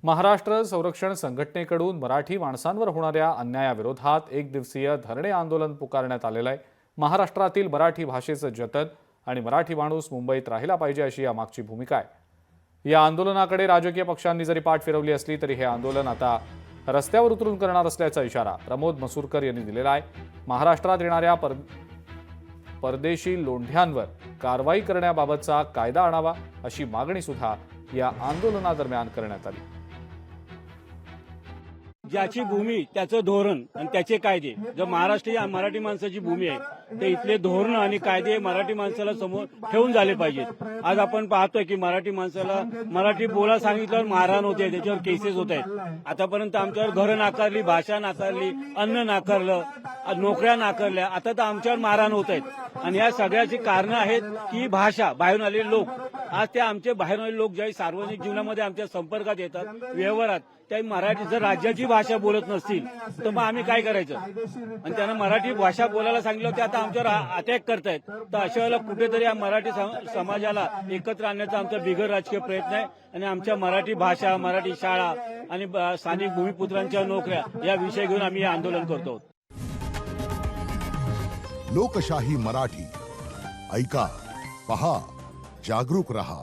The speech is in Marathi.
महाराष्ट्र संरक्षण संघटनेकडून मराठी माणसांवर होणाऱ्या अन्यायाविरोधात एक दिवसीय धरणे आंदोलन पुकारण्यात आलेलं आहे। महाराष्ट्रातील मराठी भाषेचं जतन आणि मराठी माणूस मुंबईत राहिला पाहिजे अशी यामागची भूमिका आहे। या आंदोलनाकडे राजकीय पक्षांनी जरी पाठ फिरवली असली तरी हे आंदोलन आता रस्त्यावर उतरून करणार असल्याचा इशारा प्रमोद मसूरकर यांनी दिलेला आहे। महाराष्ट्रात येणाऱ्या परदेशी लोंढ्यांवर कारवाई करण्याबाबतचा कायदा आणावा अशी मागणी सुद्धा या आंदोलनादरम्यान करण्यात आली। ज्याची भूमी त्याचं धोरण आणि त्याचे कायदे, जर महाराष्ट्र या मराठी माणसाची भूमी आहे तर इथले धोरण आणि कायदे मराठी माणसाला समोर ठेवून झाले पाहिजेत। आज आपण पाहतोय की मराठी माणसाला मराठी बोला सांगितल्यावर मारहाण होते, त्याच्यावर केसेस होत आहेत। आतापर्यंत आमच्यावर घरं नाकारली, भाषा नाकारली, अन्न नाकारलं, नोकऱ्या नाकारल्या, आता तर आमच्यावर मारहाण होत आहेत। आणि या सगळ्याची कारणं आहेत की भाषा, बाहेरून आलेले लोक, आज ते आमचे बाहेरून आलेले लोक ज्यावेळी सार्वजनिक जीवनामध्ये आमच्या संपर्कात येतात, व्यवहारात, त्या मराठी जर राज्याची भाषा बोलत नसतील तर मग आम्ही काय करायचं? आणि त्यांना मराठी भाषा बोलायला सांगितलं ते आता आमच्यावर अटॅक करतायत। तर अशा वेळेला कुठेतरी या मराठी समाजाला एकत्र आणण्याचा आमचा बिगर राजकीय प्रयत्न आहे आणि आमच्या मराठी भाषा, मराठी शाळा आणि स्थानिक भूमिपुत्रांच्या नोकऱ्या या विषय घेऊन आम्ही आंदोलन करतो। लोकशाही मराठी ऐका, पहा, जागरूक रहा।